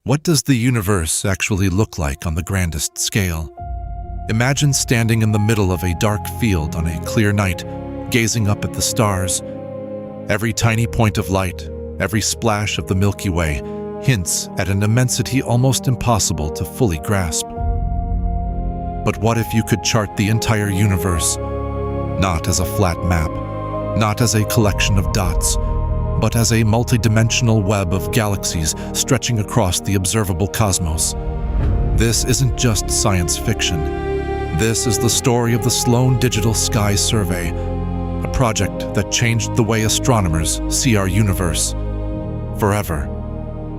What does the universe actually look like on the grandest scale? Imagine standing in the middle of a dark field on a clear night, gazing up at the stars. Every tiny point of light, every splash of the Milky Way, hints at an immensity almost impossible to fully grasp. But what if you could chart the entire universe, not as a flat map, not as a collection of dots, but as a multidimensional web of galaxies stretching across the observable cosmos? This isn't just science fiction. This is the story of the Sloan Digital Sky Survey, a project that changed the way astronomers see our universe forever.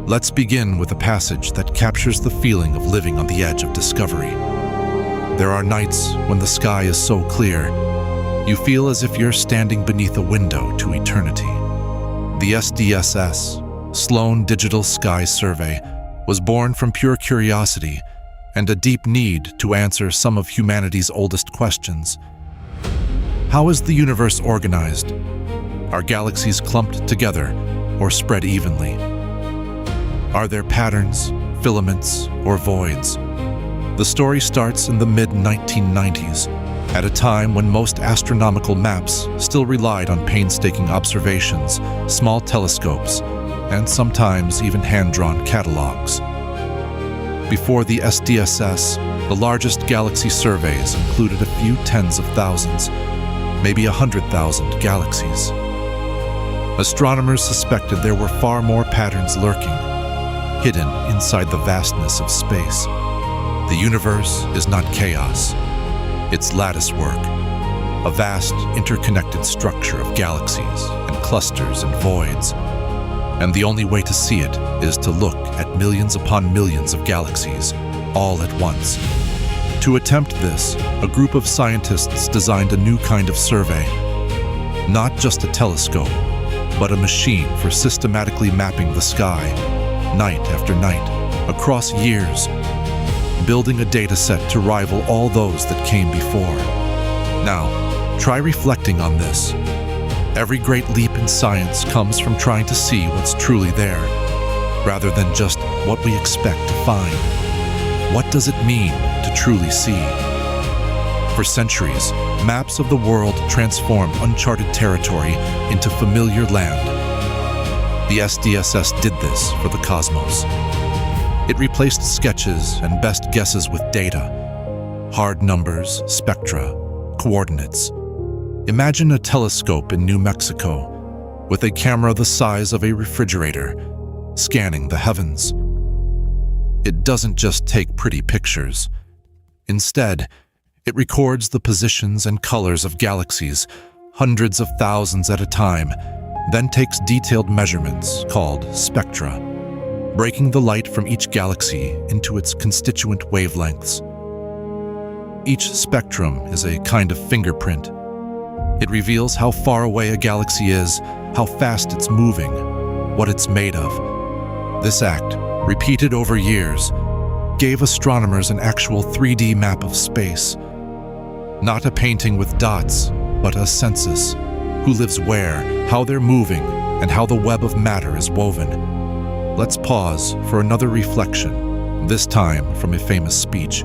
Let's begin with a passage that captures the feeling of living on the edge of discovery. There are nights when the sky is so clear, you feel as if you're standing beneath a window to eternity. The SDSS, Sloan Digital Sky Survey, was born from pure curiosity and a deep need to answer some of humanity's oldest questions. How is the universe organized? Are galaxies clumped together or spread evenly? Are there patterns, filaments, or voids? The story starts in the mid-1990s, at a time when most astronomical maps still relied on painstaking observations, small telescopes, and sometimes even hand-drawn catalogs. Before the SDSS, the largest galaxy surveys included a few tens of thousands, maybe 100,000 galaxies. Astronomers suspected there were far more patterns lurking, hidden inside the vastness of space. The universe is not chaos. It's latticework, a vast, interconnected structure of galaxies and clusters and voids. And the only way to see it is to look at millions upon millions of galaxies, all at once. To attempt this, a group of scientists designed a new kind of survey. Not just a telescope, but a machine for systematically mapping the sky, night after night, across years, building a data set to rival all those that came before. Now, try reflecting on this. Every great leap in science comes from trying to see what's truly there, rather than just what we expect to find. What does it mean to truly see? For centuries, maps of the world transformed uncharted territory into familiar land. The SDSS did this for the cosmos. It replaced sketches and best guesses with data, hard numbers, spectra, coordinates. Imagine a telescope in New Mexico with a camera the size of a refrigerator, scanning the heavens. It doesn't just take pretty pictures. Instead, it records the positions and colors of galaxies, hundreds of thousands at a time, then takes detailed measurements called spectra, breaking the light from each galaxy into its constituent wavelengths. Each spectrum is a kind of fingerprint. It reveals how far away a galaxy is, how fast it's moving, what it's made of. This act, repeated over years, gave astronomers an actual 3D map of space. Not a painting with dots, but a census. Who lives where, how they're moving, and how the web of matter is woven. Let's pause for another reflection, this time from a famous speech,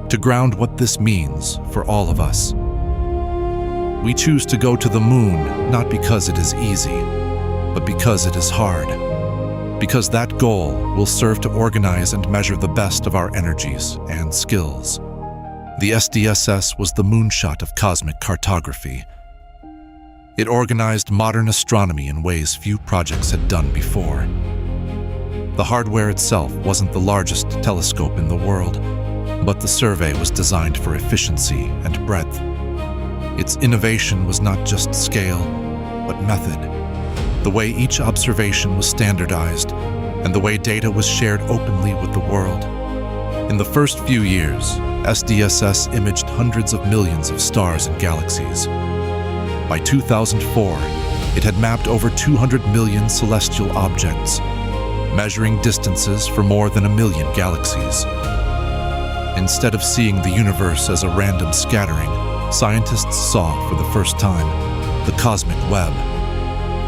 to ground what this means for all of us. We choose to go to the moon not because it is easy, but because it is hard. Because that goal will serve to organize and measure the best of our energies and skills. The SDSS was the moonshot of cosmic cartography. It organized modern astronomy in ways few projects had done before. The hardware itself wasn't the largest telescope in the world, but the survey was designed for efficiency and breadth. Its innovation was not just scale, but method. The way each observation was standardized, and the way data was shared openly with the world. In the first few years, SDSS imaged hundreds of millions of stars and galaxies. By 2004, it had mapped over 200 million celestial objects, measuring distances for more than 1 million galaxies. Instead of seeing the universe as a random scattering, scientists saw for the first time the cosmic web,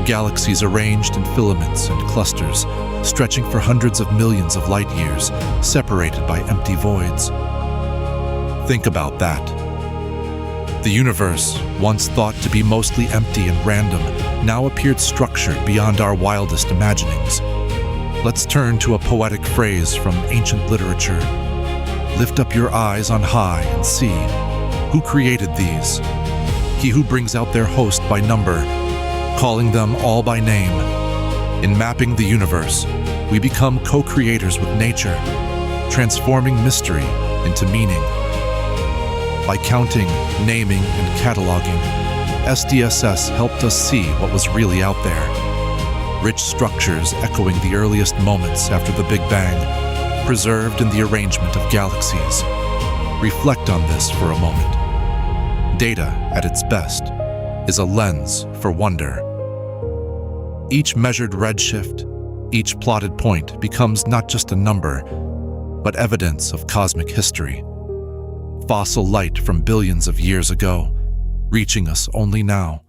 galaxies arranged in filaments and clusters, stretching for hundreds of millions of light years, separated by empty voids. Think about that. The universe, once thought to be mostly empty and random, now appeared structured beyond our wildest imaginings. Let's turn to a poetic phrase from ancient literature. Lift up your eyes on high and see. Who created these? He who brings out their host by number, calling them all by name. In mapping the universe, we become co-creators with nature, transforming mystery into meaning. By counting, naming, and cataloging, SDSS helped us see what was really out there. Rich structures echoing the earliest moments after the Big Bang, preserved in the arrangement of galaxies. Reflect on this for a moment. Data, at its best, is a lens for wonder. Each measured redshift, each plotted point becomes not just a number, but evidence of cosmic history. Fossil light from billions of years ago, reaching us only now.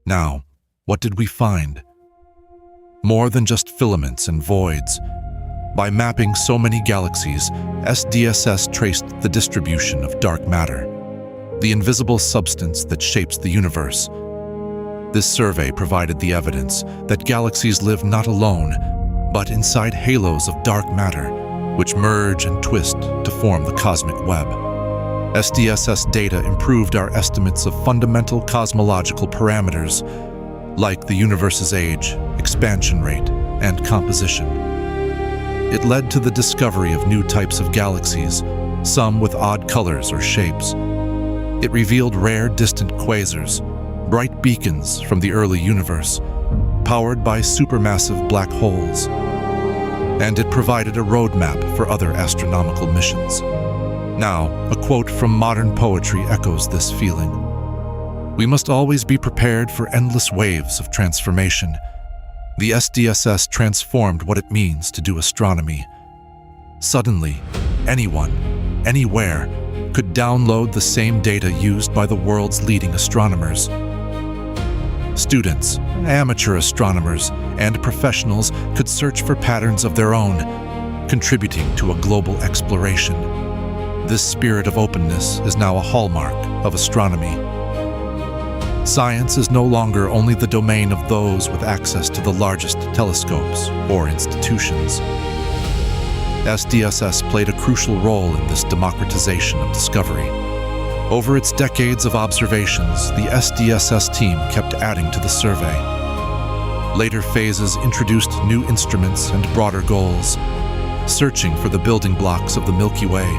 Now, what did we find? More than just filaments and voids. By mapping so many galaxies, SDSS traced the distribution of dark matter, the invisible substance that shapes the universe. This survey provided the evidence that galaxies live not alone, but inside halos of dark matter, which merge and twist to form the cosmic web. SDSS data improved our estimates of fundamental cosmological parameters, like the universe's age, expansion rate, and composition. It led to the discovery of new types of galaxies, some with odd colors or shapes. It revealed rare distant quasars, bright beacons from the early universe, powered by supermassive black holes. And it provided a roadmap for other astronomical missions. Now, a quote from modern poetry echoes this feeling. We must always be prepared for endless waves of transformation. The SDSS transformed what it means to do astronomy. Suddenly, anyone, anywhere, could download the same data used by the world's leading astronomers. Students, amateur astronomers, and professionals could search for patterns of their own, contributing to a global exploration. This spirit of openness is now a hallmark of astronomy. Science is no longer only the domain of those with access to the largest telescopes or institutions. SDSS played a crucial role in this democratization of discovery. Over its decades of observations, the SDSS team kept adding to the survey. Later phases introduced new instruments and broader goals, searching for the building blocks of the Milky Way,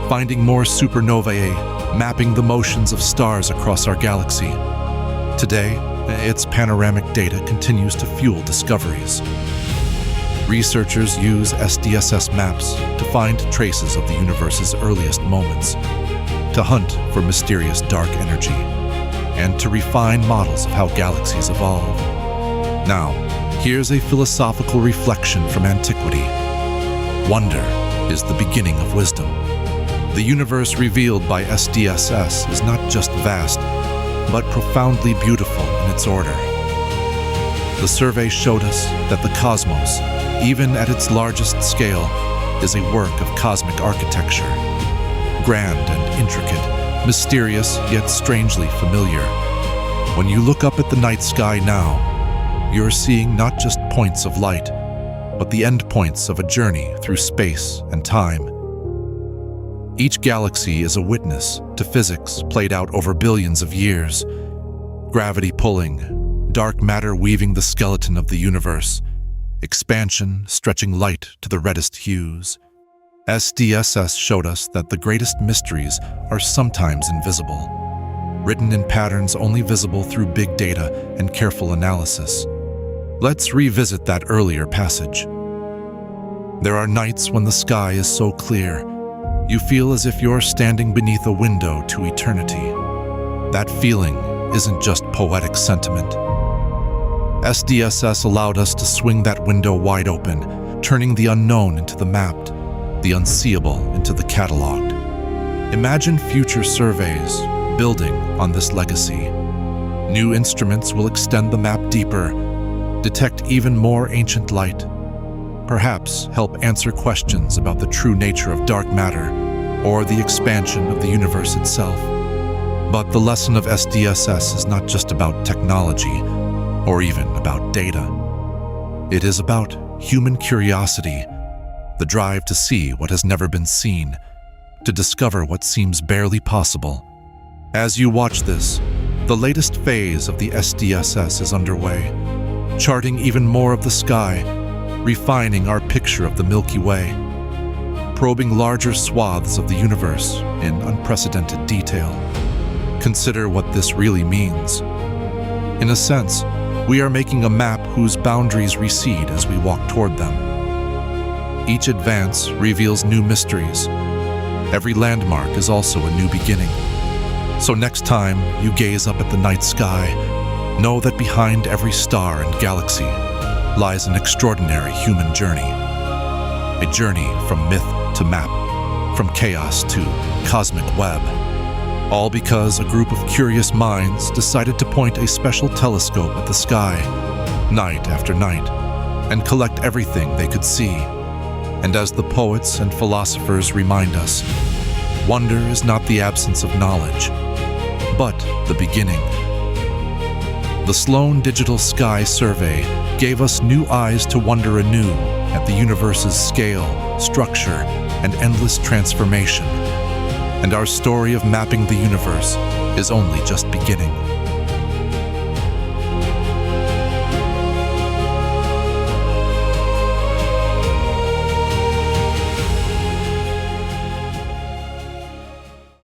finding more supernovae, mapping the motions of stars across our galaxy. Today, its panoramic data continues to fuel discoveries. Researchers use SDSS maps to find traces of the universe's earliest moments, to hunt for mysterious dark energy, and to refine models of how galaxies evolve. Now, here's a philosophical reflection from antiquity. Wonder is the beginning of wisdom. The universe revealed by SDSS is not just vast, but profoundly beautiful in its order. The survey showed us that the cosmos, even at its largest scale, is a work of cosmic architecture. Grand and intricate, mysterious yet strangely familiar. When you look up at the night sky now, you're seeing not just points of light, but the endpoints of a journey through space and time. Each galaxy is a witness to physics played out over billions of years. Gravity pulling, dark matter weaving the skeleton of the universe, expansion stretching light to the reddest hues. SDSS showed us that the greatest mysteries are sometimes invisible, written in patterns only visible through big data and careful analysis. Let's revisit that earlier passage. There are nights when the sky is so clear, you feel as if you're standing beneath a window to eternity. That feeling isn't just poetic sentiment. SDSS allowed us to swing that window wide open, turning the unknown into the mapped, the unseeable into the cataloged. Imagine future surveys building on this legacy. New instruments will extend the map deeper, detect even more ancient light, perhaps help answer questions about the true nature of dark matter or the expansion of the universe itself. But the lesson of SDSS is not just about technology or even about data. It is about human curiosity, the drive to see what has never been seen, to discover what seems barely possible. As you watch this, the latest phase of the SDSS is underway, charting even more of the sky, refining our picture of the Milky Way, probing larger swaths of the universe in unprecedented detail. Consider what this really means. In a sense, we are making a map whose boundaries recede as we walk toward them. Each advance reveals new mysteries. Every landmark is also a new beginning. So next time you gaze up at the night sky, know that behind every star and galaxy lies an extraordinary human journey. A journey from myth to map, from chaos to cosmic web. All because a group of curious minds decided to point a special telescope at the sky, night after night, and collect everything they could see. And as the poets and philosophers remind us, wonder is not the absence of knowledge, but the beginning. The Sloan Digital Sky Survey gave us new eyes to wonder anew at the universe's scale, structure, and endless transformation. And our story of mapping the universe is only just beginning.